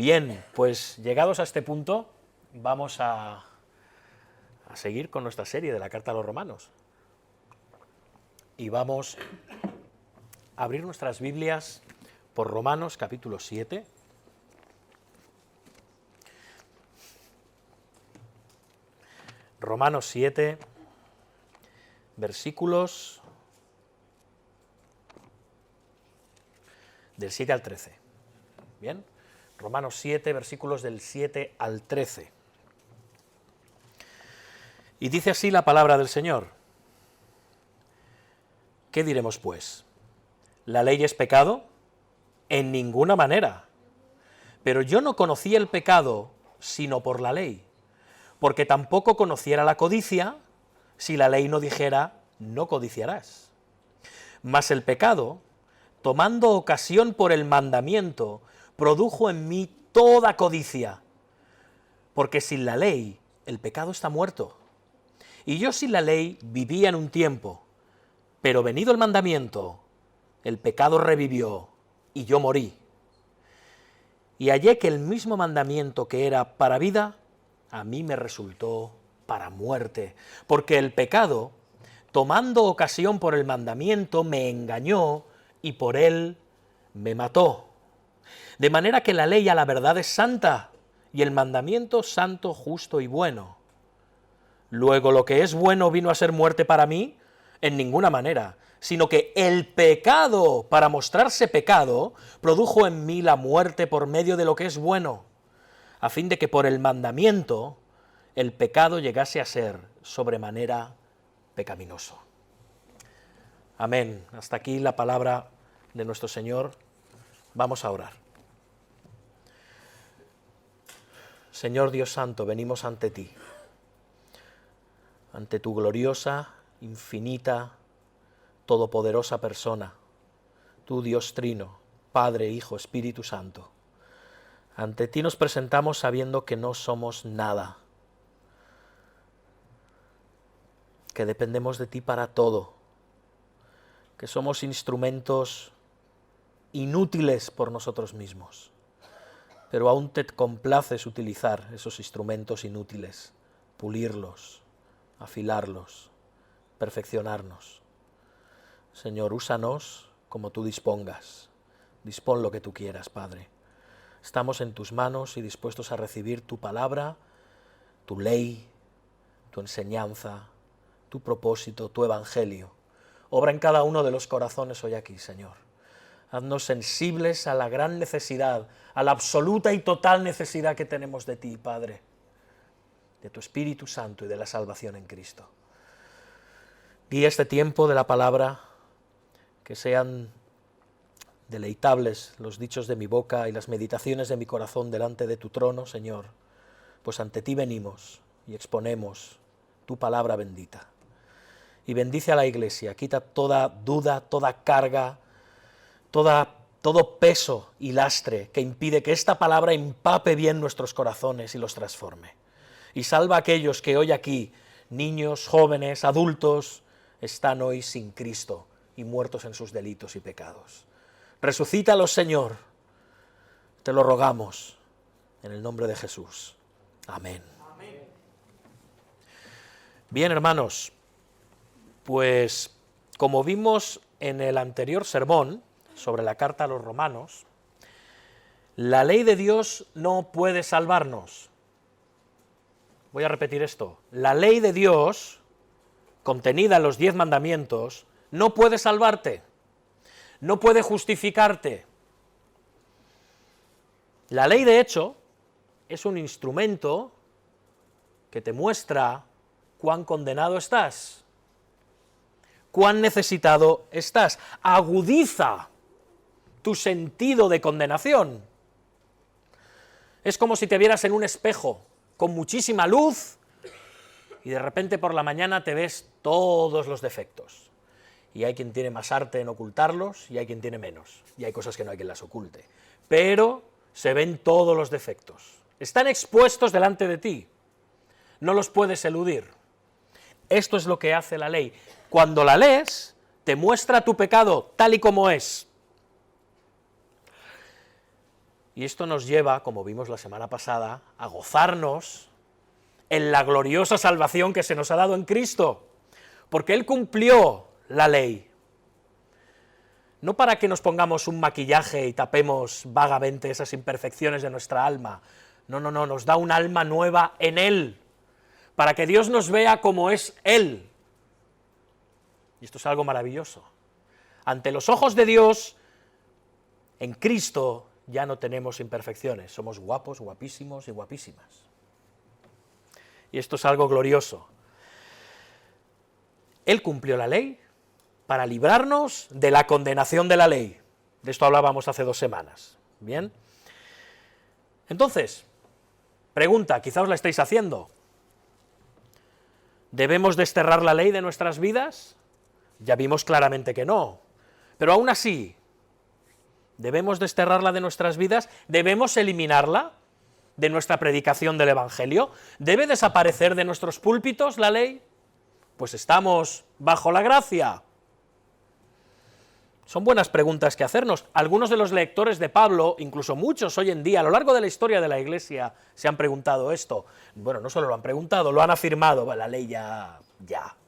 Bien, pues llegados a este punto, vamos a seguir con nuestra serie de la Carta a los Romanos. Y vamos a abrir nuestras Biblias por Romanos capítulo 7. Romanos 7, versículos del 7 al 13. Bien, Romanos 7, versículos del 7 al 13. Y dice así la palabra del Señor. ¿Qué diremos pues? ¿La ley es pecado? En ninguna manera. Pero yo no conocí el pecado sino por la ley, porque tampoco conociera la codicia si la ley no dijera, no codiciarás. Mas el pecado, tomando ocasión por el mandamiento, produjo en mí toda codicia, porque sin la ley el pecado está muerto. Y yo sin la ley vivía en un tiempo, pero venido el mandamiento, el pecado revivió y yo morí. Y hallé que el mismo mandamiento que era para vida, a mí me resultó para muerte, porque el pecado, tomando ocasión por el mandamiento, me engañó y por él me mató. De manera que la ley a la verdad es santa, y el mandamiento santo, justo y bueno. Luego lo que es bueno vino a ser muerte para mí, en ninguna manera, sino que el pecado, para mostrarse pecado, produjo en mí la muerte por medio de lo que es bueno, a fin de que por el mandamiento el pecado llegase a ser sobremanera pecaminoso. Amén. Hasta aquí la palabra de nuestro Señor. Vamos a orar. Señor Dios Santo, venimos ante ti, ante tu gloriosa, infinita, todopoderosa persona, tú Dios Trino, Padre, Hijo, Espíritu Santo. Ante ti nos presentamos sabiendo que no somos nada, que dependemos de ti para todo, que somos instrumentos inútiles por nosotros mismos, pero aún te complaces utilizar esos instrumentos inútiles, pulirlos, afilarlos, perfeccionarnos. Señor, úsanos como tú dispongas, dispón lo que tú quieras, Padre. Estamos en tus manos y dispuestos a recibir tu palabra, tu ley, tu enseñanza, tu propósito, tu evangelio. Obra en cada uno de los corazones hoy aquí, Señor. Haznos sensibles a la gran necesidad, a la absoluta y total necesidad que tenemos de ti, Padre, de tu Espíritu Santo y de la salvación en Cristo. Guía este tiempo de la palabra, que sean deleitables los dichos de mi boca y las meditaciones de mi corazón delante de tu trono, Señor, pues ante ti venimos y exponemos tu palabra bendita. Y bendice a la Iglesia, quita toda duda, toda carga, todo peso y lastre que impide que esta palabra empape bien nuestros corazones y los transforme. Y salva a aquellos que hoy aquí, niños, jóvenes, adultos, están hoy sin Cristo y muertos en sus delitos y pecados. Resucítalos, Señor, te lo rogamos, en el nombre de Jesús. Amén. Amén. Bien, hermanos, pues como vimos en el anterior sermón sobre la carta a los Romanos, la ley de Dios no puede salvarnos. Voy a repetir esto. La ley de Dios, contenida en los 10 mandamientos, no puede salvarte, no puede justificarte. La ley, de hecho, es un instrumento que te muestra cuán condenado estás, cuán necesitado estás, agudiza tu sentido de condenación. Es como si te vieras en un espejo con muchísima luz y de repente por la mañana te ves todos los defectos. Y hay quien tiene más arte en ocultarlos y hay quien tiene menos. Y hay cosas que no hay quien las oculte. Pero se ven todos los defectos. Están expuestos delante de ti. No los puedes eludir. Esto es lo que hace la ley. Cuando la lees, te muestra tu pecado tal y como es. Y esto nos lleva, como vimos la semana pasada, a gozarnos en la gloriosa salvación que se nos ha dado en Cristo, porque Él cumplió la ley. No para que nos pongamos un maquillaje y tapemos vagamente esas imperfecciones de nuestra alma, no, nos da un alma nueva en Él, para que Dios nos vea como es Él. Y esto es algo maravilloso. Ante los ojos de Dios, en Cristo ya no tenemos imperfecciones, somos guapos, guapísimos y guapísimas. Y esto es algo glorioso. Él cumplió la ley para librarnos de la condenación de la ley. De esto hablábamos hace 2 semanas. Bien. Entonces, pregunta, quizá os la estáis haciendo. ¿Debemos desterrar la ley de nuestras vidas? Ya vimos claramente que no. Pero aún así, ¿debemos desterrarla de nuestras vidas? ¿Debemos eliminarla de nuestra predicación del Evangelio? ¿Debe desaparecer de nuestros púlpitos la ley? Pues estamos bajo la gracia. Son buenas preguntas que hacernos. Algunos de los lectores de Pablo, incluso muchos hoy en día, a lo largo de la historia de la Iglesia, se han preguntado esto. Bueno, no solo lo han preguntado, lo han afirmado. Bueno, la ley ya,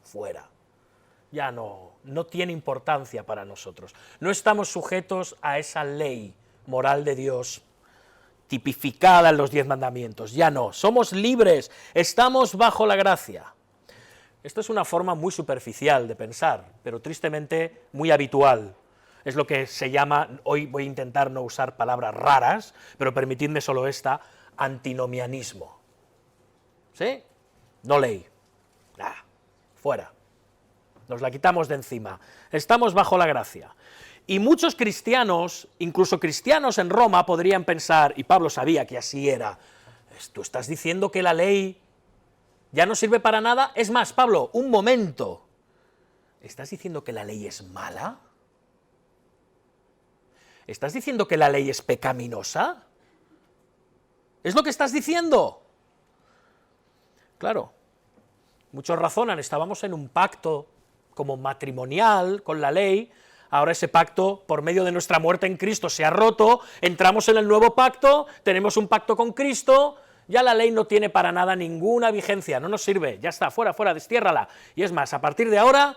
fuera. Ya no tiene importancia para nosotros. No estamos sujetos a esa ley moral de Dios tipificada en los 10 mandamientos. Ya no, somos libres, estamos bajo la gracia. Esto es una forma muy superficial de pensar, pero tristemente muy habitual. Es lo que se llama, hoy voy a intentar no usar palabras raras, pero permitidme solo esta, antinomianismo. ¿Sí? No ley. Fuera. Nos la quitamos de encima. Estamos bajo la gracia. Y muchos cristianos, incluso cristianos en Roma, podrían pensar, y Pablo sabía que así era, ¿tú estás diciendo que la ley ya no sirve para nada? Es más, Pablo, un momento, ¿estás diciendo que la ley es mala? ¿Estás diciendo que la ley es pecaminosa? ¿Es lo que estás diciendo? Claro, muchos razonan, estábamos en un pacto como matrimonial con la ley, ahora ese pacto, por medio de nuestra muerte en Cristo, se ha roto, entramos en el nuevo pacto, tenemos un pacto con Cristo, ya la ley no tiene para nada ninguna vigencia, no nos sirve, ya está, fuera, destiérrala. Y es más, a partir de ahora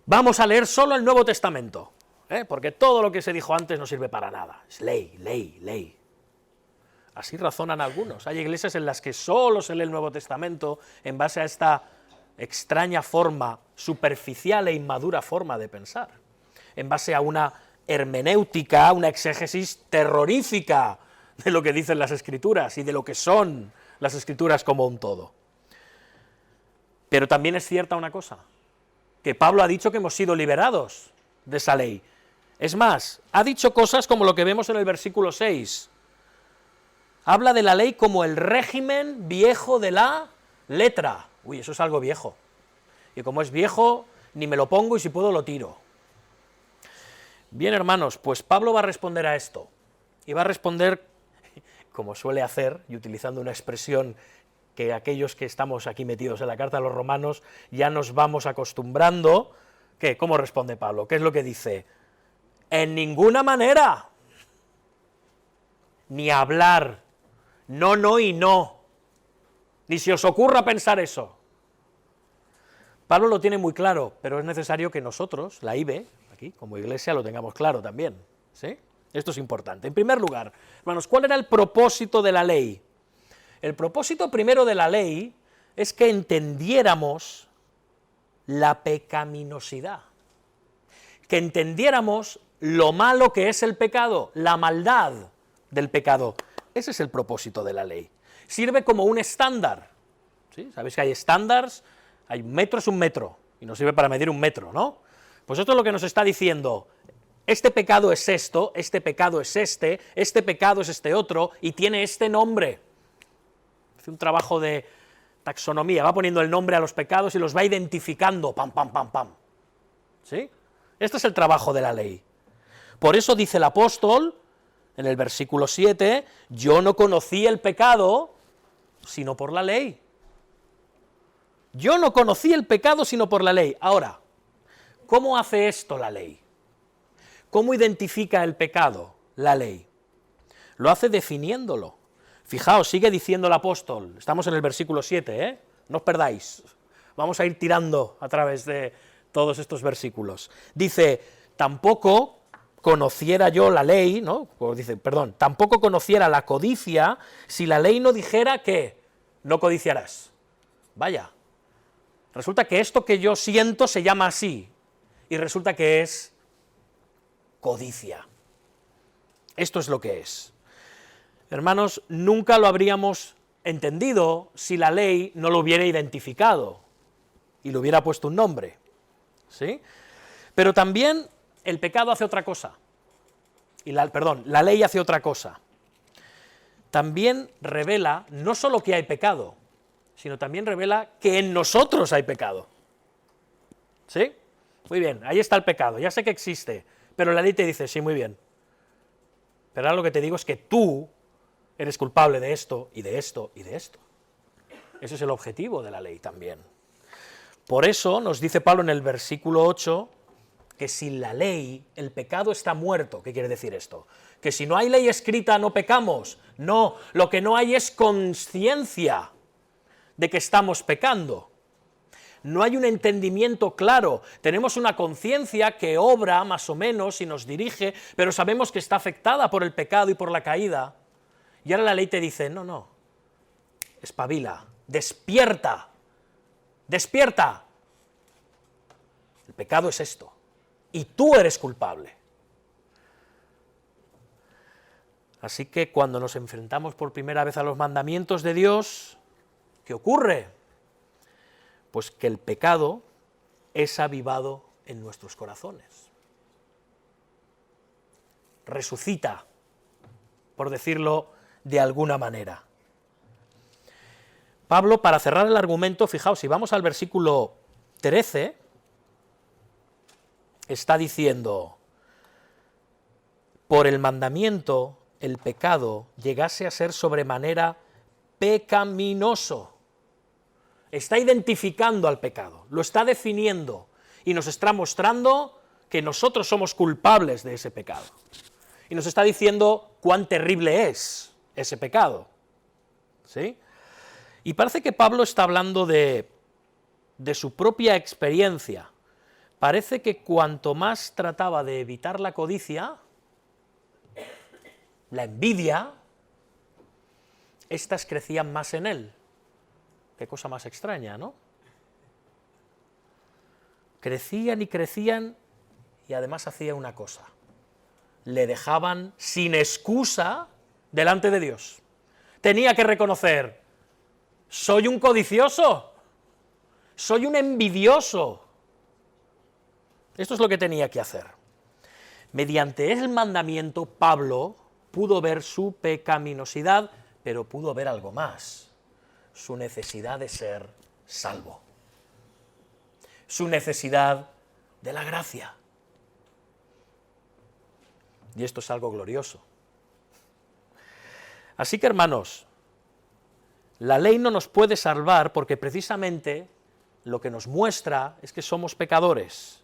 vamos a leer solo el Nuevo Testamento, porque todo lo que se dijo antes no sirve para nada, es ley, ley, ley. Así razonan algunos. Hay iglesias en las que solo se lee el Nuevo Testamento en base a esta extraña forma, superficial e inmadura forma de pensar, en base a una hermenéutica, una exégesis terrorífica de lo que dicen las Escrituras y de lo que son las Escrituras como un todo. Pero también es cierta una cosa, que Pablo ha dicho que hemos sido liberados de esa ley. Es más, ha dicho cosas como lo que vemos en el versículo 6. Habla de la ley como el régimen viejo de la letra. Uy, eso es algo viejo. Y como es viejo, ni me lo pongo y si puedo lo tiro. Bien, hermanos, pues Pablo va a responder a esto. Y va a responder, como suele hacer, y utilizando una expresión que aquellos que estamos aquí metidos en la carta a los romanos ya nos vamos acostumbrando. ¿Qué? ¿Cómo responde Pablo? ¿Qué es lo que dice? En ninguna manera. Ni hablar. No y no. Ni se os ocurra pensar eso. Pablo lo tiene muy claro, pero es necesario que nosotros, la IBE, aquí, como iglesia, lo tengamos claro también, ¿sí? Esto es importante. En primer lugar, hermanos, ¿cuál era el propósito de la ley? El propósito primero de la ley es que entendiéramos la pecaminosidad, que entendiéramos lo malo que es el pecado, la maldad del pecado. Ese es el propósito de la ley. Sirve como un estándar, ¿sí? Sabéis que hay estándares, hay un metro es un metro, y nos sirve para medir un metro, ¿no? Pues esto es lo que nos está diciendo, este pecado es esto, este pecado es este pecado es este otro, y tiene este nombre. Hace un trabajo de taxonomía, va poniendo el nombre a los pecados y los va identificando, pam, pam, pam, pam. ¿Sí? Este es el trabajo de la ley. Por eso dice el apóstol, en el versículo 7, yo no conocí el pecado sino por la ley. Yo no conocí el pecado sino por la ley. Ahora, ¿cómo hace esto la ley? ¿Cómo identifica el pecado la ley? Lo hace definiéndolo. Fijaos, sigue diciendo el apóstol, estamos en el versículo 7, no os perdáis, vamos a ir tirando a través de todos estos versículos. Dice, tampoco conociera yo la ley, ¿no? O dice, perdón, tampoco conociera la codicia si la ley no dijera que no codiciarás. Vaya, resulta que esto que yo siento se llama así, y resulta que es codicia. Esto es lo que es. Hermanos, nunca lo habríamos entendido si la ley no lo hubiera identificado y le hubiera puesto un nombre, ¿sí? Pero también el pecado hace otra cosa, la ley hace otra cosa. También revela no solo que hay pecado, sino también revela que en nosotros hay pecado, ¿sí? Muy bien, ahí está el pecado, ya sé que existe, pero la ley te dice, sí, muy bien, pero ahora lo que te digo es que tú eres culpable de esto, y de esto, y de esto. Ese es el objetivo de la ley también. Por eso nos dice Pablo en el versículo 8, que sin la ley el pecado está muerto. ¿Qué quiere decir esto? Que si no hay ley escrita no pecamos. No, lo que no hay es conciencia de que estamos pecando. No hay un entendimiento claro, tenemos una conciencia que obra más o menos y nos dirige, pero sabemos que está afectada por el pecado y por la caída. Y ahora la ley te dice, no, no, espabila, despierta, despierta. El pecado es esto, y tú eres culpable. Así que cuando nos enfrentamos por primera vez a los mandamientos de Dios, ¿qué ocurre? Pues que el pecado es avivado en nuestros corazones. Resucita, por decirlo de alguna manera. Pablo, para cerrar el argumento, fijaos, si vamos al versículo 13, está diciendo, por el mandamiento el pecado llegase a ser sobremanera pecaminoso. Está identificando al pecado, lo está definiendo y nos está mostrando que nosotros somos culpables de ese pecado. Y nos está diciendo cuán terrible es ese pecado, ¿sí? Y parece que Pablo está hablando de su propia experiencia. Parece que cuanto más trataba de evitar la codicia, la envidia, estas crecían más en él. Qué cosa más extraña, ¿no? Crecían y crecían, y además hacía una cosa, le dejaban sin excusa delante de Dios. Tenía que reconocer, soy un codicioso, soy un envidioso. Esto es lo que tenía que hacer. Mediante el mandamiento, Pablo pudo ver su pecaminosidad, pero pudo ver algo más, su necesidad de ser salvo, su necesidad de la gracia. Y esto es algo glorioso. Así que, hermanos, la ley no nos puede salvar porque precisamente lo que nos muestra es que somos pecadores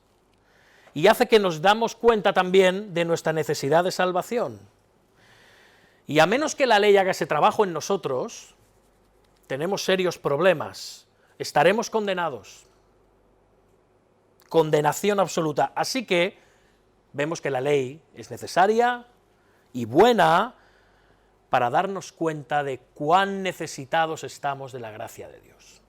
y hace que nos damos cuenta también de nuestra necesidad de salvación. Y a menos que la ley haga ese trabajo en nosotros, tenemos serios problemas, estaremos condenados, condenación absoluta. Así que vemos que la ley es necesaria y buena para darnos cuenta de cuán necesitados estamos de la gracia de Dios.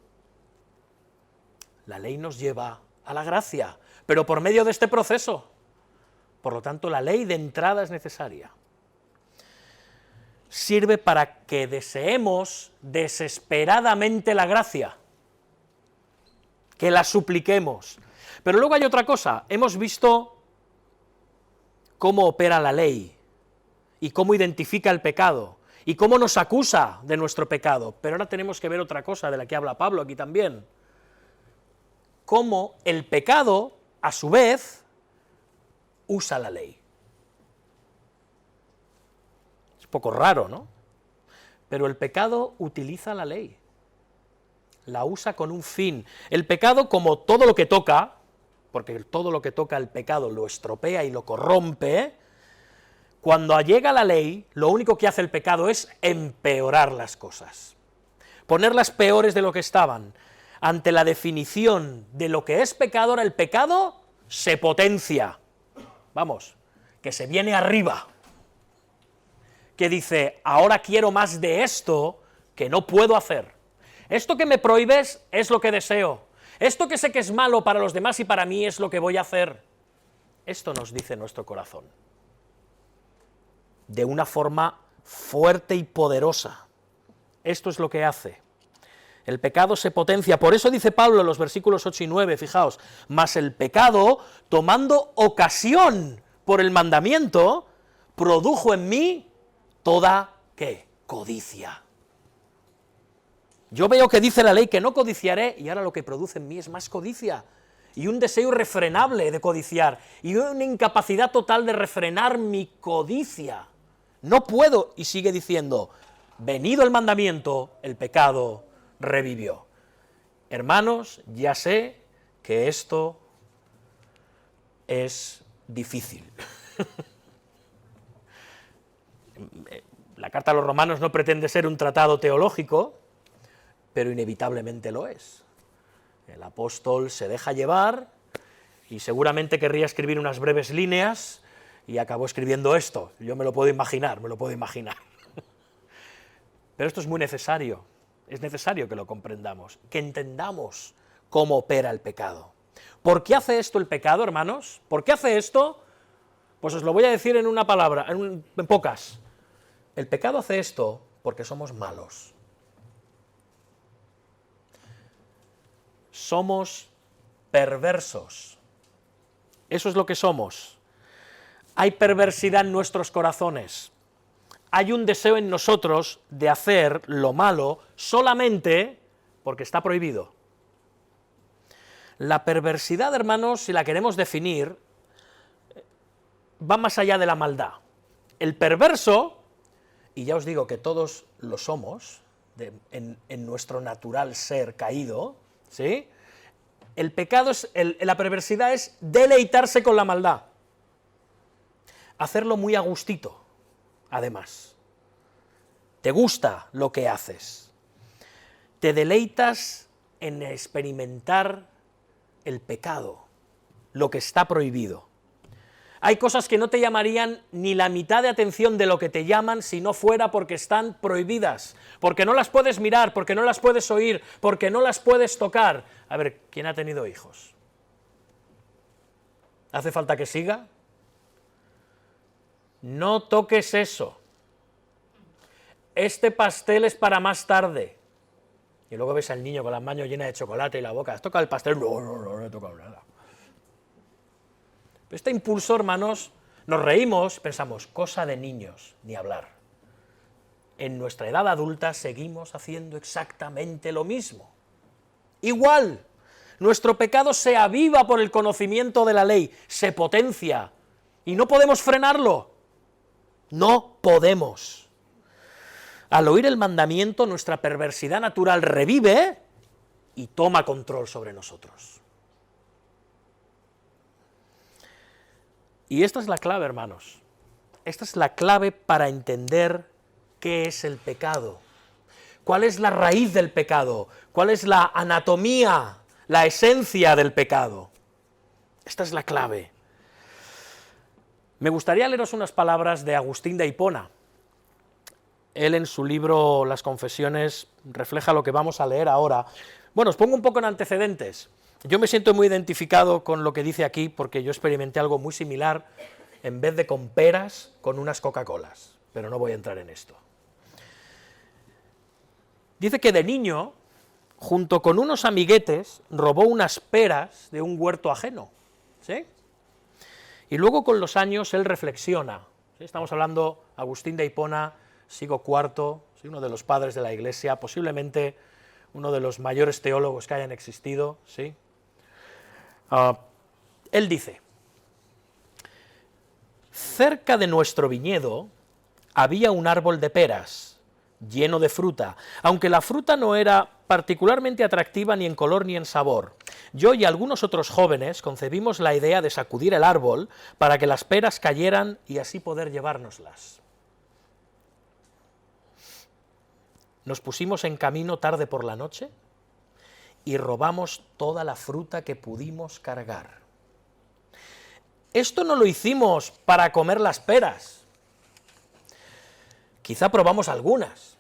La ley nos lleva a la gracia, pero por medio de este proceso. Por lo tanto, la ley de entrada es necesaria. Sirve para que deseemos desesperadamente la gracia, que la supliquemos. Pero luego hay otra cosa, hemos visto cómo opera la ley, y cómo identifica el pecado, y cómo nos acusa de nuestro pecado, pero ahora tenemos que ver otra cosa de la que habla Pablo aquí también, cómo el pecado, a su vez, usa la ley. Es un poco raro, ¿no? Pero el pecado utiliza la ley, la usa con un fin. El pecado, como todo lo que toca, porque todo lo que toca el pecado lo estropea y lo corrompe, Cuando llega la ley, lo único que hace el pecado es empeorar las cosas, ponerlas peores de lo que estaban. Ante la definición de lo que es pecado, ahora el pecado se potencia, vamos, que se viene arriba, que dice, ahora quiero más de esto que no puedo hacer. Esto que me prohíbes es lo que deseo. Esto que sé que es malo para los demás y para mí es lo que voy a hacer. Esto nos dice nuestro corazón, de una forma fuerte y poderosa. Esto es lo que hace. El pecado se potencia, por eso dice Pablo en los versículos 8 y 9, fijaos, mas el pecado, tomando ocasión por el mandamiento, produjo en mí toda, ¿qué? Codicia. Yo veo que dice la ley que no codiciaré, y ahora lo que produce en mí es más codicia, y un deseo irrefrenable de codiciar, y una incapacidad total de refrenar mi codicia. No puedo, y sigue diciendo, venido el mandamiento, el pecado revivió. Hermanos, ya sé que esto es difícil. La carta a los romanos no pretende ser un tratado teológico, pero inevitablemente lo es. El apóstol se deja llevar y seguramente querría escribir unas breves líneas y acabó escribiendo esto. Yo me lo puedo imaginar, Pero esto es muy necesario. Es necesario que lo comprendamos, que entendamos cómo opera el pecado. ¿Por qué hace esto el pecado, hermanos? ¿Por qué hace esto? Pues os lo voy a decir en una palabra, en pocas. El pecado hace esto porque somos malos. Somos perversos. Eso es lo que somos. Hay perversidad en nuestros corazones. Hay un deseo en nosotros de hacer lo malo solamente porque está prohibido. La perversidad, hermanos, si la queremos definir, va más allá de la maldad. El perverso, y ya os digo que todos lo somos, en nuestro natural ser caído, ¿sí? El pecado, la perversidad es deleitarse con la maldad, hacerlo muy a gustito. Además, te gusta lo que haces, te deleitas en experimentar el pecado, lo que está prohibido. Hay cosas que no te llamarían ni la mitad de atención de lo que te llaman si no fuera porque están prohibidas, porque no las puedes mirar, porque no las puedes oír, porque no las puedes tocar. A ver, ¿quién ha tenido hijos? ¿Hace falta que siga? No toques eso. Este pastel es para más tarde. Y luego ves al niño con las manos llenas de chocolate y la boca. ¿Has tocado el pastel? No he tocado nada. Este impulso, hermanos, nos reímos, pensamos, cosa de niños, ni hablar. En nuestra edad adulta seguimos haciendo exactamente lo mismo. Igual, nuestro pecado se aviva por el conocimiento de la ley, se potencia, y no podemos frenarlo. No podemos. Al oír el mandamiento, nuestra perversidad natural revive y toma control sobre nosotros. Y esta es la clave, hermanos. Esta es la clave para entender qué es el pecado, cuál es la raíz del pecado, cuál es la anatomía, la esencia del pecado. Esta es la clave. Me gustaría leeros unas palabras de Agustín de Hipona. Él en su libro Las Confesiones refleja lo que vamos a leer ahora. Bueno, os pongo un poco en antecedentes. Yo me siento muy identificado con lo que dice aquí porque yo experimenté algo muy similar, en vez de con peras, con unas Coca-Colas, pero no voy a entrar en esto. Dice que de niño, junto con unos amiguetes, robó unas peras de un huerto ajeno, ¿sí? Y luego con los años él reflexiona, ¿sí? Estamos hablando Agustín de Hipona, siglo IV, ¿sí? Uno de los padres de la Iglesia, posiblemente uno de los mayores teólogos que hayan existido, ¿sí? Él dice, cerca de nuestro viñedo había un árbol de peras, lleno de fruta, aunque la fruta no era particularmente atractiva ni en color ni en sabor. Yo y algunos otros jóvenes concebimos la idea de sacudir el árbol para que las peras cayeran y así poder llevárnoslas. Nos pusimos en camino tarde por la noche y robamos toda la fruta que pudimos cargar. Esto no lo hicimos para comer las peras. Quizá probamos algunas,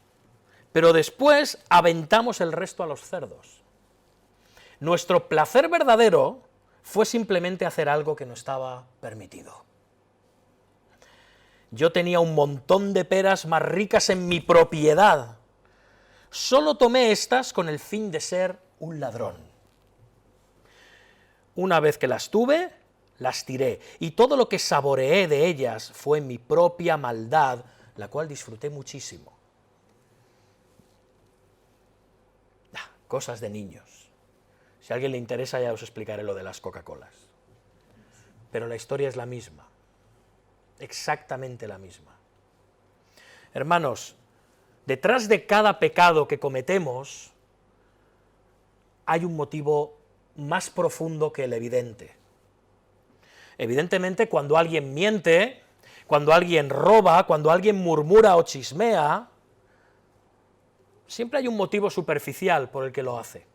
pero después aventamos el resto a los cerdos. Nuestro placer verdadero fue simplemente hacer algo que no estaba permitido. Yo tenía un montón de peras más ricas en mi propiedad. Solo tomé estas con el fin de ser un ladrón. Una vez que las tuve, las tiré, y todo lo que saboreé de ellas fue mi propia maldad, la cual disfruté muchísimo. Cosas de niños. Si a alguien le interesa ya os explicaré lo de las Coca-Colas. Pero la historia es la misma, exactamente la misma. Hermanos, detrás de cada pecado que cometemos hay un motivo más profundo que el evidente. Evidentemente, cuando alguien miente, cuando alguien roba, cuando alguien murmura o chismea, siempre hay un motivo superficial por el que lo hace.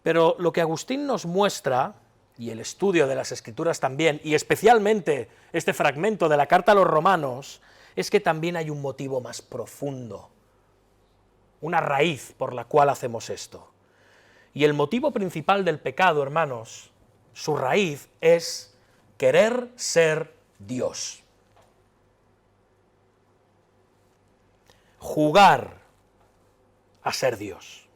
Pero lo que Agustín nos muestra, y el estudio de las Escrituras también, y especialmente este fragmento de la Carta a los Romanos, es que también hay un motivo más profundo, una raíz por la cual hacemos esto. Y el motivo principal del pecado, hermanos, su raíz es querer ser Dios. Jugar a ser Dios.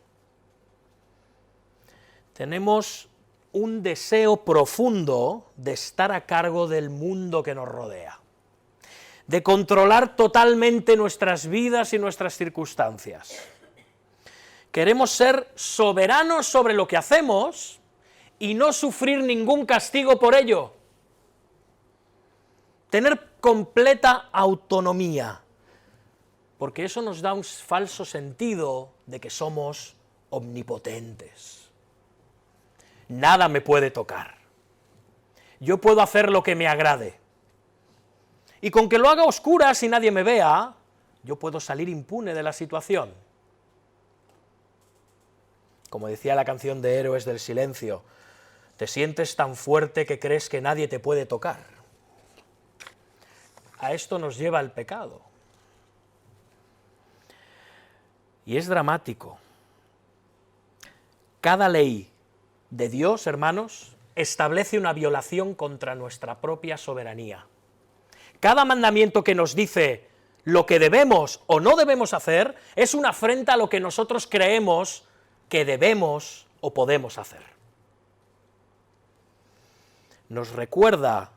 Tenemos un deseo profundo de estar a cargo del mundo que nos rodea, de controlar totalmente nuestras vidas y nuestras circunstancias. Queremos ser soberanos sobre lo que hacemos y no sufrir ningún castigo por ello. Tener completa autonomía, porque eso nos da un falso sentido de que somos omnipotentes. Nada me puede tocar. Yo puedo hacer lo que me agrade. Y con que lo haga a oscuras y nadie me vea, yo puedo salir impune de la situación. Como decía la canción de Héroes del Silencio, te sientes tan fuerte que crees que nadie te puede tocar. A esto nos lleva el pecado. Y es dramático. Cada ley de Dios, hermanos, establece una violación contra nuestra propia soberanía. Cada mandamiento que nos dice lo que debemos o no debemos hacer es una afrenta a lo que nosotros creemos que debemos o podemos hacer. Nos recuerda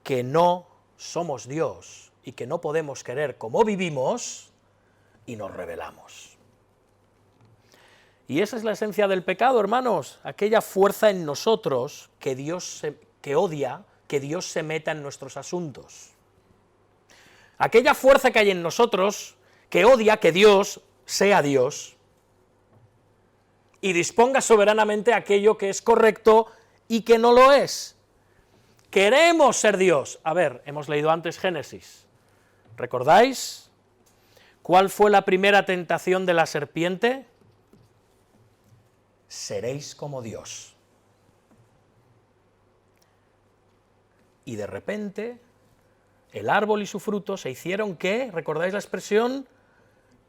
que no somos Dios y que no podemos querer como vivimos y nos rebelamos. Y esa es la esencia del pecado, hermanos, aquella fuerza en nosotros que odia que Dios se meta en nuestros asuntos. Aquella fuerza que hay en nosotros que odia que Dios sea Dios y disponga soberanamente aquello que es correcto y que no lo es. Queremos ser Dios. A ver, hemos leído antes Génesis. ¿Recordáis cuál fue la primera tentación de la serpiente? Seréis como Dios. Y de repente, el árbol y su fruto se hicieron, ¿qué? ¿Recordáis la expresión?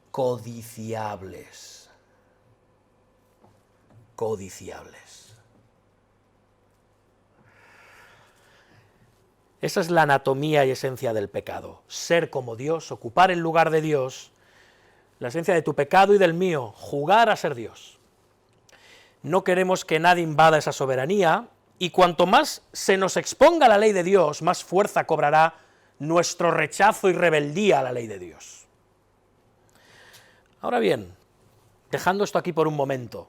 Codiciables. Codiciables. Esa es la anatomía y esencia del pecado. Ser como Dios, ocupar el lugar de Dios, la esencia de tu pecado y del mío, jugar a ser Dios. No queremos que nadie invada esa soberanía, y cuanto más se nos exponga la ley de Dios, más fuerza cobrará nuestro rechazo y rebeldía a la ley de Dios. Ahora bien, dejando esto aquí por un momento,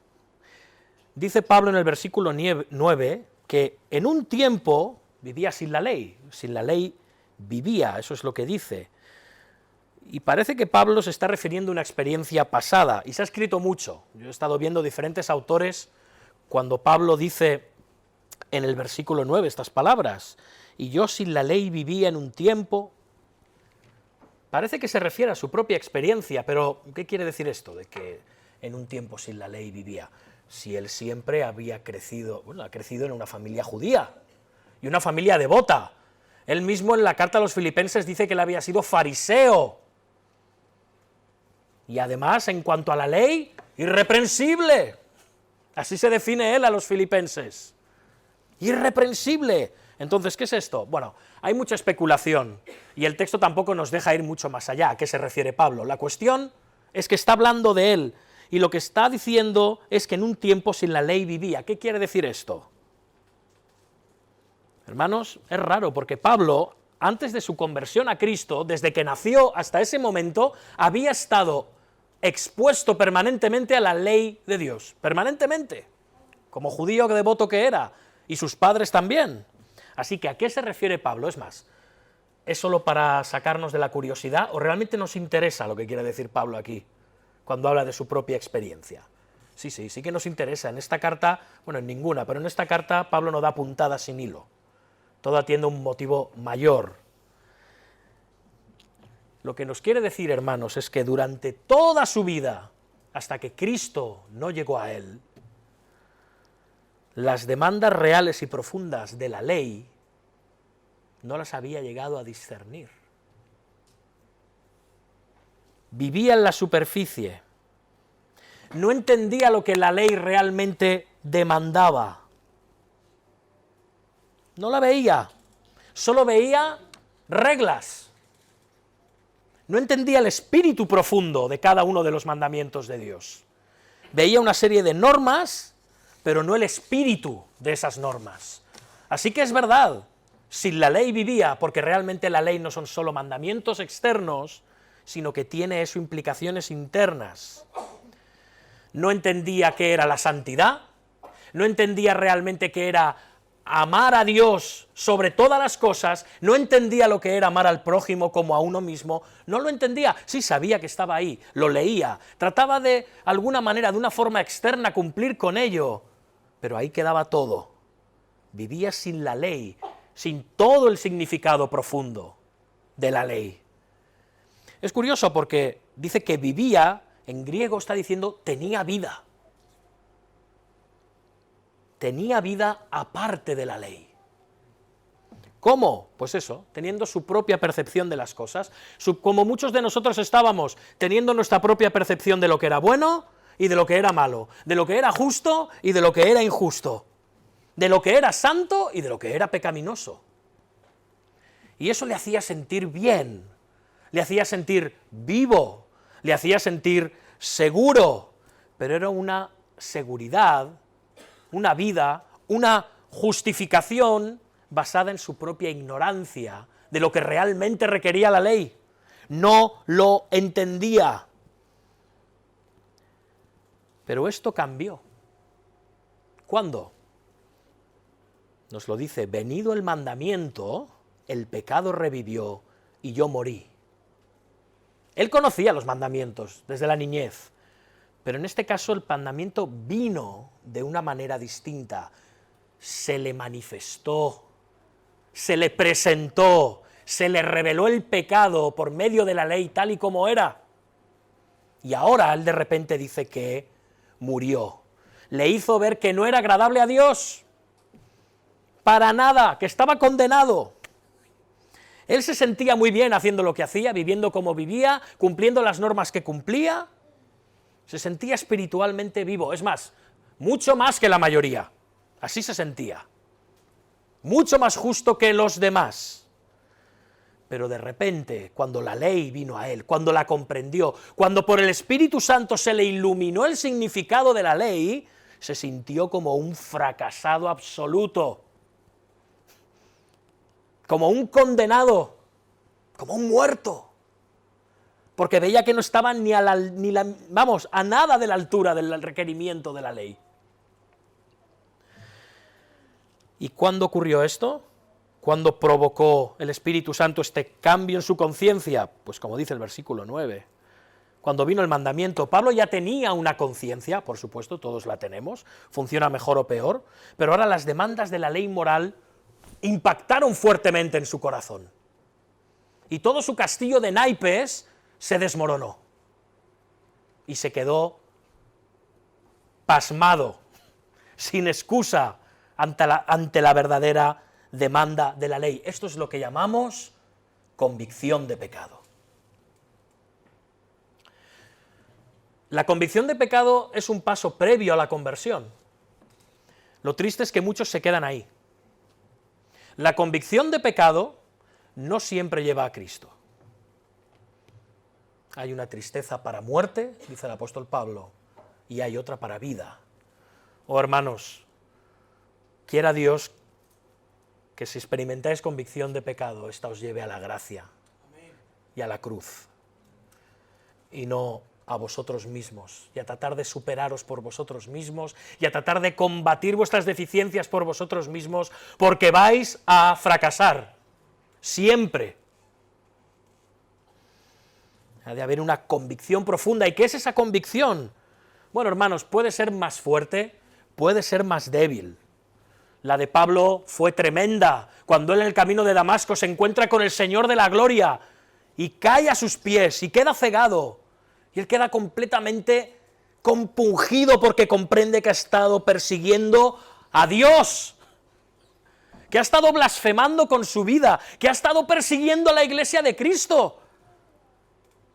dice Pablo en el versículo 9 que en un tiempo vivía sin la ley vivía, eso es lo que dice. Y parece que Pablo se está refiriendo a una experiencia pasada, y se ha escrito mucho. Yo he estado viendo diferentes autores cuando Pablo dice en el versículo 9 estas palabras: y yo sin la ley vivía en un tiempo. Parece que se refiere a su propia experiencia, pero ¿qué quiere decir esto de que en un tiempo sin la ley vivía? Si él siempre había crecido, bueno, ha crecido en una familia judía, y una familia devota. Él mismo en la carta a los Filipenses dice que él había sido fariseo. Y además, en cuanto a la ley, irreprensible. Así se define él a los filipenses. Irreprensible. Entonces, ¿qué es esto? Bueno, hay mucha especulación, y el texto tampoco nos deja ir mucho más allá. ¿A qué se refiere Pablo? La cuestión es que está hablando de él, y lo que está diciendo es que en un tiempo sin la ley vivía. ¿Qué quiere decir esto? Hermanos, es raro, porque Pablo, antes de su conversión a Cristo, desde que nació hasta ese momento, había estado expuesto permanentemente a la ley de Dios, permanentemente, como judío devoto que era, y sus padres también. Así que, ¿a qué se refiere Pablo? Es más, ¿es solo para sacarnos de la curiosidad o realmente nos interesa lo que quiere decir Pablo aquí, cuando habla de su propia experiencia? Sí que nos interesa. En esta carta, bueno, en ninguna, pero en esta carta Pablo no da puntadas sin hilo. Todo atiende a un motivo mayor. Lo que nos quiere decir, hermanos, es que durante toda su vida, hasta que Cristo no llegó a él, las demandas reales y profundas de la ley no las había llegado a discernir. Vivía en la superficie, no entendía lo que la ley realmente demandaba. No la veía, solo veía reglas. No entendía el espíritu profundo de cada uno de los mandamientos de Dios. Veía una serie de normas, pero no el espíritu de esas normas. Así que es verdad, sin la ley vivía, porque realmente la ley no son solo mandamientos externos, sino que tiene eso implicaciones internas. No entendía qué era la santidad, no entendía realmente qué era amar a Dios sobre todas las cosas, no entendía lo que era amar al prójimo como a uno mismo, no lo entendía. Sí sabía que estaba ahí, lo leía, trataba de alguna manera, de una forma externa, cumplir con ello, pero ahí quedaba todo. Vivía sin la ley, sin todo el significado profundo de la ley. Es curioso porque dice que vivía, en griego está diciendo tenía vida. Tenía vida aparte de la ley. ¿Cómo? Pues eso, teniendo su propia percepción de las cosas, como muchos de nosotros estábamos teniendo nuestra propia percepción de lo que era bueno y de lo que era malo, de lo que era justo y de lo que era injusto, de lo que era santo y de lo que era pecaminoso. Y eso le hacía sentir bien, le hacía sentir vivo, le hacía sentir seguro, pero era una seguridad, una vida, una justificación basada en su propia ignorancia de lo que realmente requería la ley. No lo entendía. Pero esto cambió. ¿Cuándo? Nos lo dice: venido el mandamiento, el pecado revivió y yo morí. Él conocía los mandamientos desde la niñez, pero en este caso el mandamiento vino de una manera distinta. Se le manifestó, se le presentó, se le reveló el pecado por medio de la ley tal y como era. Y ahora él de repente dice que murió. Le hizo ver que no era agradable a Dios, para nada, que estaba condenado. Él se sentía muy bien haciendo lo que hacía, viviendo como vivía, cumpliendo las normas que cumplía. Se sentía espiritualmente vivo, es más, mucho más que la mayoría. Así se sentía. Mucho más justo que los demás. Pero de repente, cuando la ley vino a él, cuando la comprendió, cuando por el Espíritu Santo se le iluminó el significado de la ley, se sintió como un fracasado absoluto, como un condenado, como un muerto, porque veía que no estaba a nada de la altura del requerimiento de la ley. ¿Y cuándo ocurrió esto? ¿Cuándo provocó el Espíritu Santo este cambio en su conciencia? Pues como dice el versículo 9, cuando vino el mandamiento. Pablo ya tenía una conciencia, por supuesto, todos la tenemos, funciona mejor o peor, pero ahora las demandas de la ley moral impactaron fuertemente en su corazón. Y todo su castillo de naipes se desmoronó. Y se quedó pasmado, sin excusa, ante la verdadera demanda de la ley. Esto es lo que llamamos convicción de pecado. La convicción de pecado es un paso previo a la conversión. Lo triste es que muchos se quedan ahí. La convicción de pecado no siempre lleva a Cristo. Hay una tristeza para muerte, dice el apóstol Pablo, y hay otra para vida. Oh hermanos, quiera Dios que si experimentáis convicción de pecado, esta os lleve a la gracia y a la cruz, y no a vosotros mismos, y a tratar de superaros por vosotros mismos, y a tratar de combatir vuestras deficiencias por vosotros mismos, porque vais a fracasar, siempre. Ha de haber una convicción profunda. ¿Y qué es esa convicción? Bueno, hermanos, puede ser más fuerte, puede ser más débil. La de Pablo fue tremenda, cuando él en el camino de Damasco se encuentra con el Señor de la gloria, y cae a sus pies, y queda cegado, y él queda completamente compungido porque comprende que ha estado persiguiendo a Dios, que ha estado blasfemando con su vida, que ha estado persiguiendo a la iglesia de Cristo.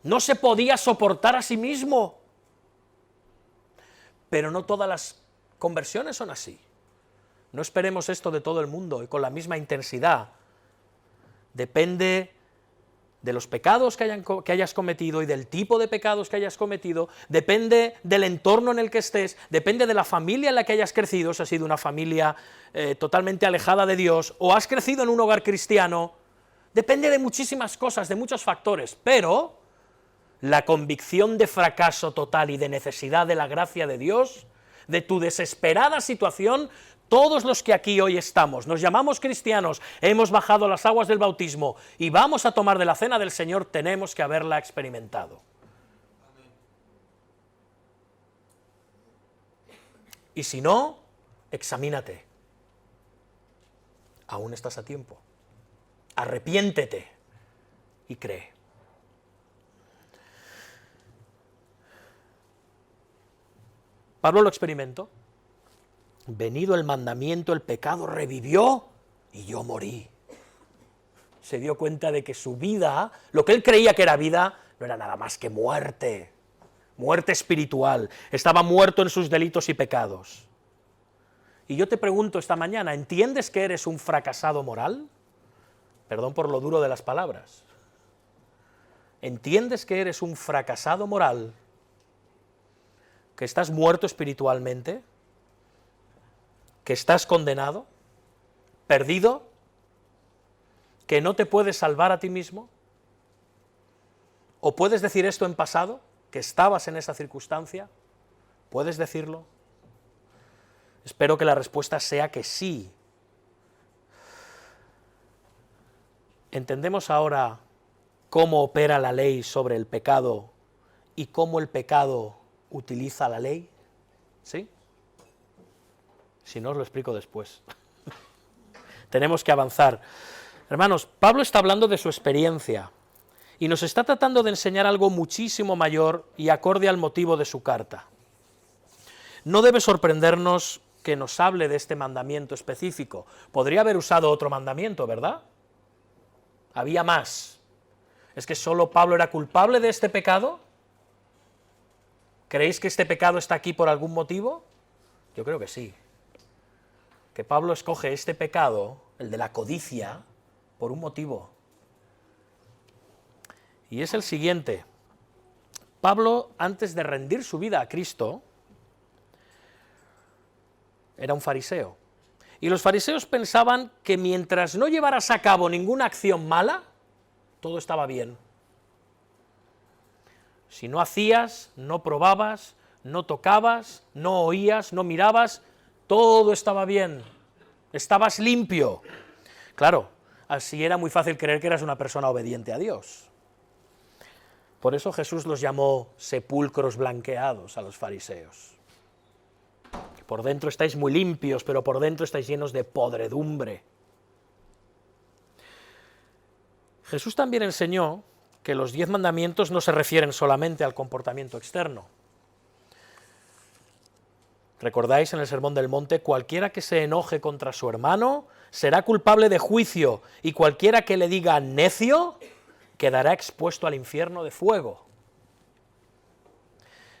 No se podía soportar a sí mismo. Pero no todas las conversiones son así. No esperemos esto de todo el mundo y con la misma intensidad. Depende de los pecados que hayas cometido y del tipo de pecados que hayas cometido, depende del entorno en el que estés, depende de la familia en la que hayas crecido, si has sido una familia totalmente alejada de Dios, o has crecido en un hogar cristiano, depende de muchísimas cosas, de muchos factores, pero la convicción de fracaso total y de necesidad de la gracia de Dios, de tu desesperada situación, todos los que aquí hoy estamos, nos llamamos cristianos, hemos bajado las aguas del bautismo y vamos a tomar de la cena del Señor, tenemos que haberla experimentado. Y si no, examínate. Aún estás a tiempo. Arrepiéntete y cree. Pablo lo experimentó. Venido el mandamiento, el pecado revivió y yo morí. Se dio cuenta de que su vida, lo que él creía que era vida, no era nada más que muerte, muerte espiritual. Estaba muerto en sus delitos y pecados. Y yo te pregunto esta mañana, ¿entiendes que eres un fracasado moral? Perdón por lo duro de las palabras. ¿Entiendes que eres un fracasado moral? ¿Que estás muerto espiritualmente? ¿Que estás condenado? ¿Perdido? ¿Que no te puedes salvar a ti mismo? ¿O puedes decir esto en pasado? ¿Que estabas en esa circunstancia? ¿Puedes decirlo? Espero que la respuesta sea que sí. ¿Entendemos ahora cómo opera la ley sobre el pecado y cómo el pecado utiliza la ley? ¿Sí? Si no, os lo explico después. Tenemos que avanzar. Hermanos, Pablo está hablando de su experiencia y nos está tratando de enseñar algo muchísimo mayor y acorde al motivo de su carta. No debe sorprendernos que nos hable de este mandamiento específico. Podría haber usado otro mandamiento, ¿verdad? Había más. ¿Es que solo Pablo era culpable de este pecado? ¿Creéis que este pecado está aquí por algún motivo? Yo creo que sí. Que Pablo escoge este pecado, el de la codicia, por un motivo. Y es el siguiente. Pablo, antes de rendir su vida a Cristo, era un fariseo. Y los fariseos pensaban que mientras no llevaras a cabo ninguna acción mala, todo estaba bien. Si no hacías, no probabas, no tocabas, no oías, no mirabas, todo estaba bien, estabas limpio. Claro, así era muy fácil creer que eras una persona obediente a Dios. Por eso Jesús los llamó sepulcros blanqueados a los fariseos. Por dentro estáis muy limpios, pero por dentro estáis llenos de podredumbre. Jesús también enseñó que los 10 mandamientos no se refieren solamente al comportamiento externo. ¿Recordáis en el Sermón del Monte? Cualquiera que se enoje contra su hermano será culpable de juicio, y cualquiera que le diga necio quedará expuesto al infierno de fuego.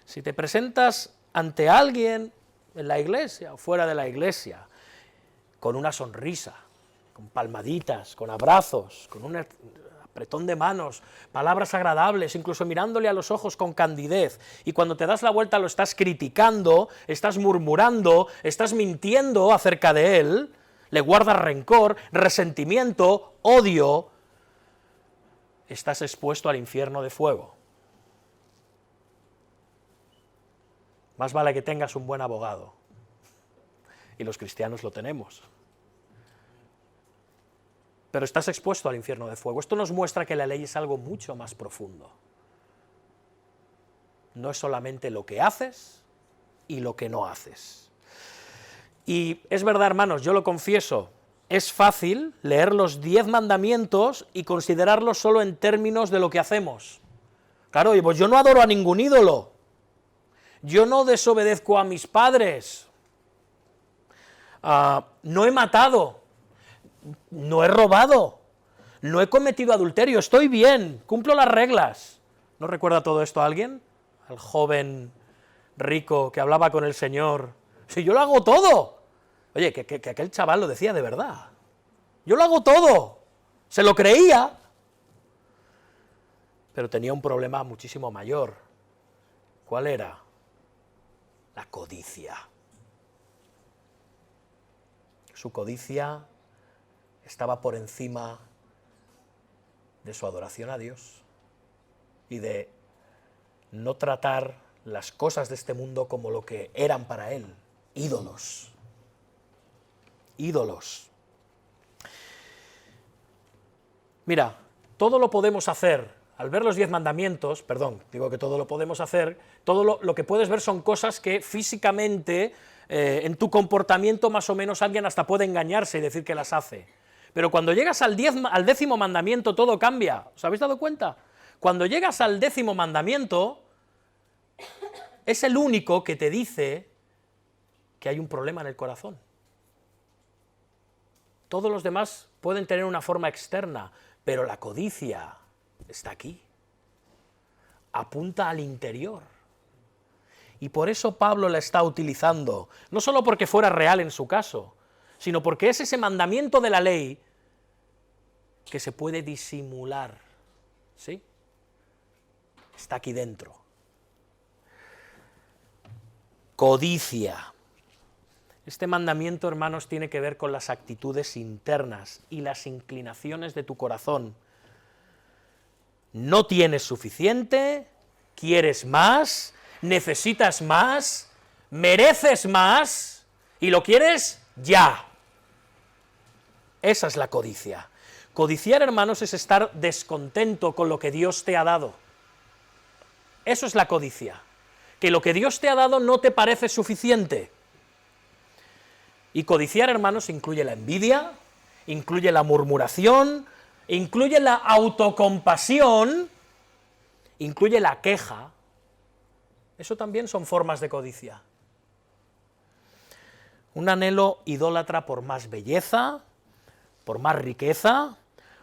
Si te presentas ante alguien en la iglesia o fuera de la iglesia, con una sonrisa, con palmaditas, con abrazos, con un apretón de manos, palabras agradables, incluso mirándole a los ojos con candidez, y cuando te das la vuelta lo estás criticando, estás murmurando, estás mintiendo acerca de él, le guardas rencor, resentimiento, odio, estás expuesto al infierno de fuego. Más vale que tengas un buen abogado, y los cristianos lo tenemos. Pero estás expuesto al infierno de fuego. Esto nos muestra que la ley es algo mucho más profundo. No es solamente lo que haces y lo que no haces. Y es verdad, hermanos, yo lo confieso, es fácil leer los 10 mandamientos y considerarlos solo en términos de lo que hacemos. Claro, pues yo no adoro a ningún ídolo, yo no desobedezco a mis padres, no he matado, no he robado, no he cometido adulterio, estoy bien, cumplo las reglas. ¿No recuerda todo esto a alguien? Al joven rico que hablaba con el Señor. Si yo lo hago todo. Oye, que aquel chaval lo decía de verdad. Yo lo hago todo. Se lo creía. Pero tenía un problema muchísimo mayor. ¿Cuál era? La codicia. Su codicia estaba por encima de su adoración a Dios y de no tratar las cosas de este mundo como lo que eran para él, ídolos. Ídolos. Mira, todo lo podemos hacer, al ver los 10 mandamientos, perdón, digo que todo lo podemos hacer, todo lo que puedes ver son cosas que físicamente, en tu comportamiento más o menos alguien hasta puede engañarse y decir que las hace. Pero cuando llegas al 10º mandamiento todo cambia, ¿os habéis dado cuenta? Cuando llegas al 10º mandamiento, es el único que te dice que hay un problema en el corazón. Todos los demás pueden tener una forma externa, pero la codicia está aquí, apunta al interior. Y por eso Pablo la está utilizando, no solo porque fuera real en su caso, sino porque es ese mandamiento de la ley que se puede disimular, ¿sí? Está aquí dentro. Codicia. Este mandamiento, hermanos, tiene que ver con las actitudes internas y las inclinaciones de tu corazón. No tienes suficiente, quieres más, necesitas más, mereces más y lo quieres ya. Esa es la codicia. Codiciar, hermanos, es estar descontento con lo que Dios te ha dado. Eso es la codicia, que lo que Dios te ha dado no te parece suficiente. Y codiciar, hermanos, incluye la envidia, incluye la murmuración, incluye la autocompasión, incluye la queja. Eso también son formas de codicia. Un anhelo idólatra por más belleza, por más riqueza,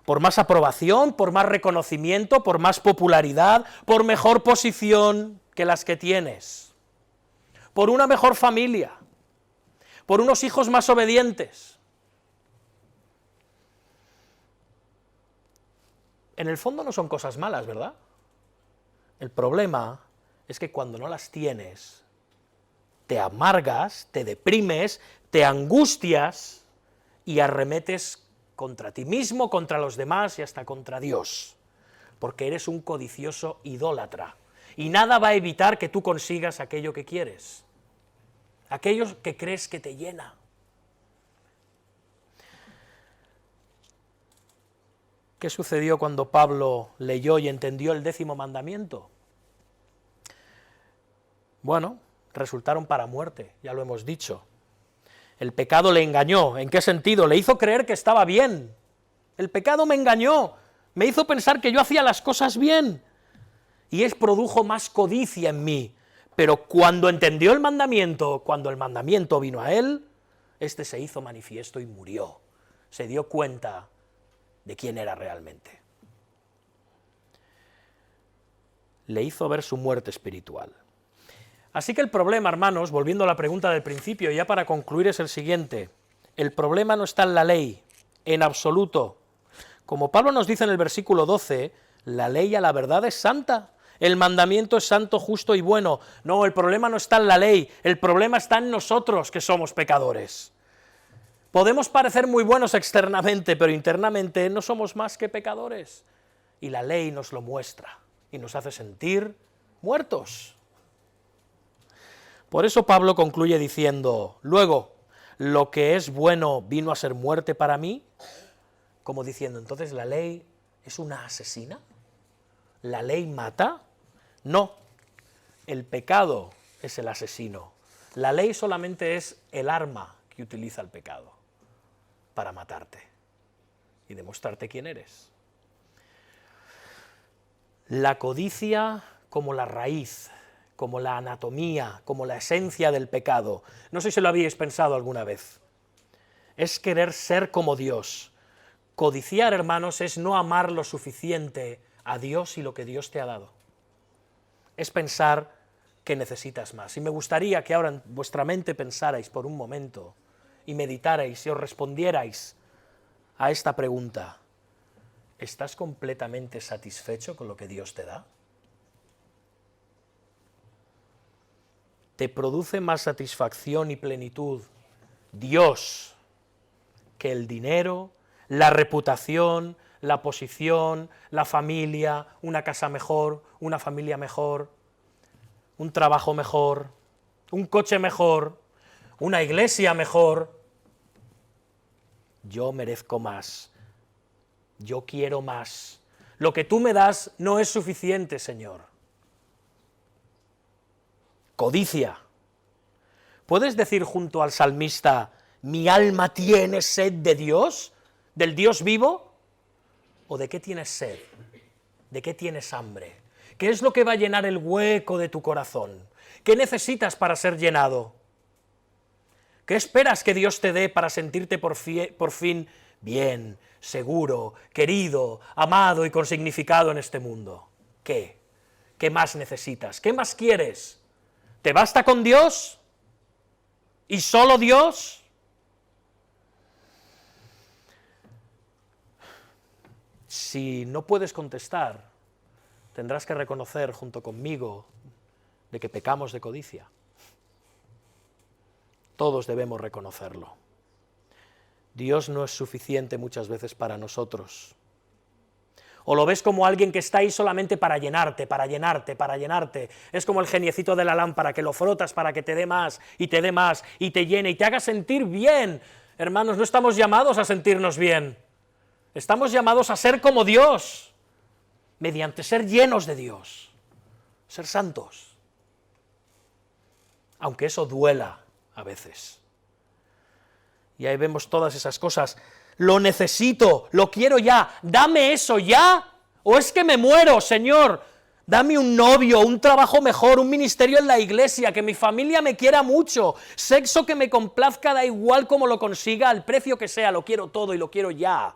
por más aprobación, por más reconocimiento, por más popularidad, por mejor posición que las que tienes, por una mejor familia, por unos hijos más obedientes. En el fondo no son cosas malas, ¿verdad? El problema es que cuando no las tienes, te amargas, te deprimes, te angustias y arremetes contra ti mismo, contra los demás y hasta contra Dios, porque eres un codicioso idólatra, y nada va a evitar que tú consigas aquello que quieres, aquello que crees que te llena. ¿Qué sucedió cuando Pablo leyó y entendió el 10º mandamiento? Bueno, resultaron para muerte, ya lo hemos dicho. El pecado le engañó. ¿En qué sentido? Le hizo creer que estaba bien. El pecado me engañó, me hizo pensar que yo hacía las cosas bien, y produjo más codicia en mí. Pero cuando entendió el mandamiento, cuando el mandamiento vino a él, este se hizo manifiesto y murió. Se dio cuenta de quién era realmente. Le hizo ver su muerte espiritual. Así que el problema, hermanos, volviendo a la pregunta del principio, ya para concluir, es el siguiente. El problema no está en la ley, en absoluto. Como Pablo nos dice en el versículo 12, la ley a la verdad es santa, el mandamiento es santo, justo y bueno. No, el problema no está en la ley, el problema está en nosotros, que somos pecadores. Podemos parecer muy buenos externamente, pero internamente no somos más que pecadores. Y la ley nos lo muestra, y nos hace sentir muertos. Por eso Pablo concluye diciendo, luego, lo que es bueno vino a ser muerte para mí, como diciendo, entonces la ley es una asesina, la ley mata. No, el pecado es el asesino, la ley solamente es el arma que utiliza el pecado para matarte y demostrarte quién eres. La codicia como la raíz, como la anatomía, como la esencia del pecado, no sé si lo habíais pensado alguna vez, es querer ser como Dios. Codiciar, hermanos, es no amar lo suficiente a Dios y lo que Dios te ha dado. Es pensar que necesitas más. Y me gustaría que ahora en vuestra mente pensarais por un momento y meditarais y os respondierais a esta pregunta. ¿Estás completamente satisfecho con lo que Dios te da? ¿Te produce más satisfacción y plenitud Dios que el dinero, la reputación, la posición, la familia, una casa mejor, una familia mejor, un trabajo mejor, un coche mejor, una iglesia mejor? Yo merezco más, yo quiero más. Lo que tú me das no es suficiente, Señor. Codicia. ¿Puedes decir junto al salmista, mi alma tiene sed de Dios? ¿Del Dios vivo? ¿O de qué tienes sed? ¿De qué tienes hambre? ¿Qué es lo que va a llenar el hueco de tu corazón? ¿Qué necesitas para ser llenado? ¿Qué esperas que Dios te dé para sentirte por fin bien, seguro, querido, amado y con significado en este mundo? ¿Qué? ¿Qué más necesitas? ¿Qué más quieres? ¿Te basta con Dios? ¿Y solo Dios? Si no puedes contestar, tendrás que reconocer junto conmigo de que pecamos de codicia. Todos debemos reconocerlo. Dios no es suficiente muchas veces para nosotros. O lo ves como alguien que está ahí solamente para llenarte, para llenarte, para llenarte. Es como el geniecito de la lámpara, que lo frotas para que te dé más, y te dé más, y te llene, y te haga sentir bien. Hermanos, no estamos llamados a sentirnos bien. Estamos llamados a ser como Dios, mediante ser llenos de Dios, ser santos. Aunque eso duela a veces. Y ahí vemos todas esas cosas. Lo necesito, lo quiero ya, dame eso ya, o es que me muero, Señor. Dame un novio, un trabajo mejor, un ministerio en la iglesia, que mi familia me quiera mucho, sexo que me complazca, da igual cómo lo consiga, al precio que sea, lo quiero todo y lo quiero ya.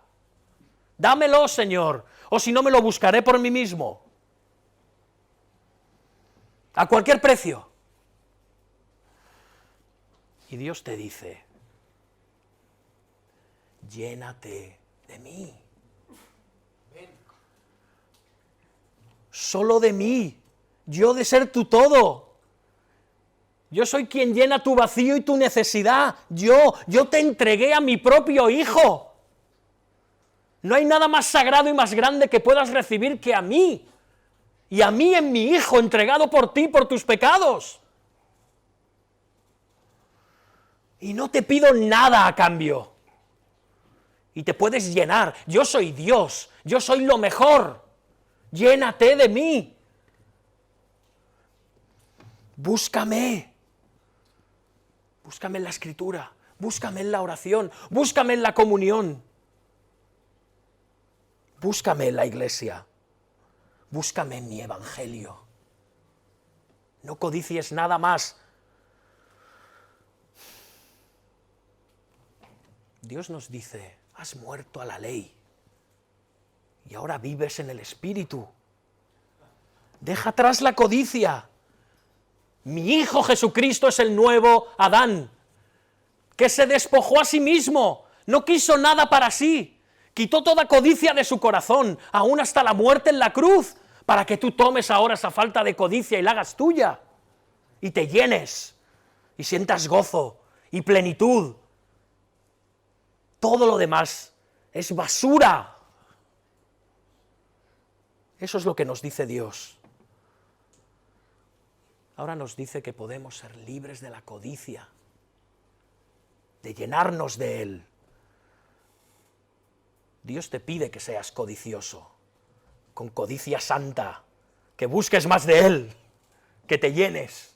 Dámelo, Señor, o si no me lo buscaré por mí mismo. A cualquier precio. Y Dios te dice, llénate de mí. Solo de mí. Yo de ser tu todo. Yo soy quien llena tu vacío y tu necesidad. Yo te entregué a mi propio Hijo. No hay nada más sagrado y más grande que puedas recibir que a mí. Y a mí en mi Hijo, entregado por ti, por tus pecados. Y no te pido nada a cambio. y te puedes llenar. Yo soy Dios, yo soy lo mejor, llénate de mí. Búscame, búscame en la Escritura, búscame en la oración, búscame en la comunión, búscame en la iglesia, búscame en mi evangelio. No codicies nada más. Dios nos dice, has muerto a la ley y ahora vives en el Espíritu. Deja atrás la codicia. Mi Hijo Jesucristo es el nuevo Adán, que se despojó a sí mismo, no quiso nada para sí, quitó toda codicia de su corazón, aún hasta la muerte en la cruz, para que tú tomes ahora esa falta de codicia y la hagas tuya, y te llenes, y sientas gozo y plenitud. Todo lo demás es basura. Eso es lo que nos dice Dios. Ahora nos dice que podemos ser libres de la codicia, de llenarnos de Él. Dios te pide que seas codicioso, con codicia santa, que busques más de Él, que te llenes.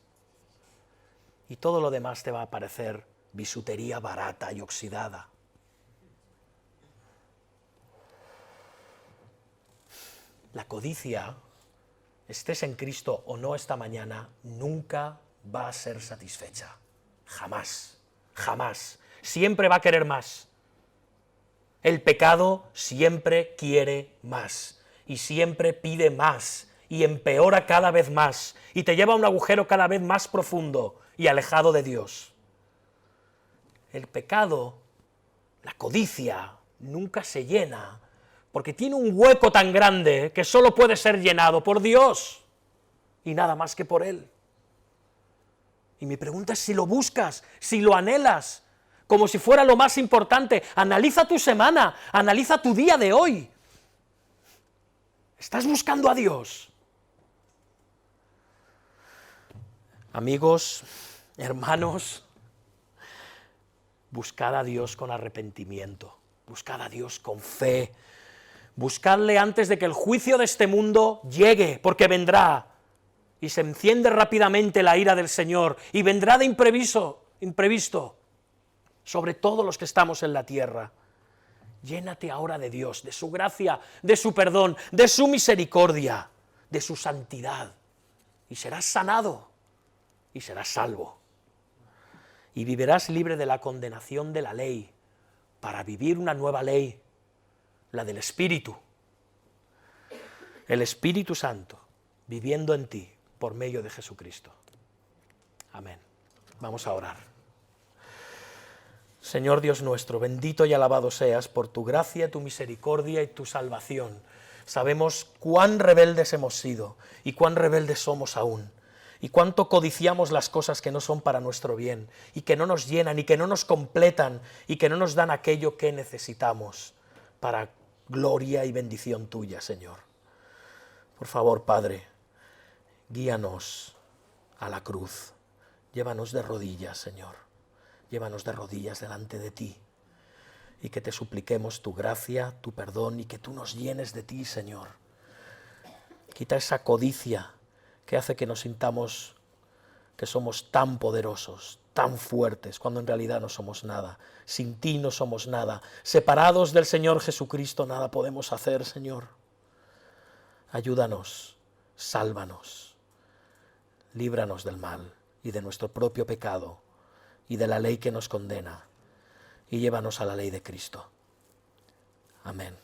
Y todo lo demás te va a parecer bisutería barata y oxidada. La codicia, estés en Cristo o no esta mañana, nunca va a ser satisfecha. Jamás, jamás. Siempre va a querer más. El pecado siempre quiere más y siempre pide más y empeora cada vez más y te lleva a un agujero cada vez más profundo y alejado de Dios. El pecado, la codicia, nunca se llena porque tiene un hueco tan grande que solo puede ser llenado por Dios y nada más que por Él. Y mi pregunta es si lo buscas, si lo anhelas, como si fuera lo más importante. Analiza tu semana, analiza tu día de hoy. ¿Estás buscando a Dios? Amigos, hermanos, buscad a Dios con arrepentimiento, buscad a Dios con fe, buscadle antes de que el juicio de este mundo llegue, porque vendrá, y se enciende rápidamente la ira del Señor, y vendrá de imprevisto, sobre todos los que estamos en la tierra. Llénate ahora de Dios, de su gracia, de su perdón, de su misericordia, de su santidad, y serás sanado, y serás salvo. Y vivirás libre de la condenación de la ley, para vivir una nueva ley, la del Espíritu. El Espíritu Santo, viviendo en ti, por medio de Jesucristo. Amén. Vamos a orar. Señor Dios nuestro, bendito y alabado seas por tu gracia, tu misericordia y tu salvación. Sabemos cuán rebeldes hemos sido y cuán rebeldes somos aún, y cuánto codiciamos las cosas que no son para nuestro bien, y que no nos llenan, y que no nos completan, y que no nos dan aquello que necesitamos para gloria y bendición tuya, Señor. Por favor, Padre, guíanos a la cruz, llévanos de rodillas, Señor, llévanos de rodillas delante de ti, y que te supliquemos tu gracia, tu perdón, y que tú nos llenes de ti, Señor. Quita esa codicia que hace que nos sintamos que somos tan poderosos, tan fuertes, cuando en realidad no somos nada. Sin ti no somos nada. Separados del Señor Jesucristo nada podemos hacer, Señor. Ayúdanos, sálvanos, líbranos del mal y de nuestro propio pecado y de la ley que nos condena, y llévanos a la ley de Cristo. Amén.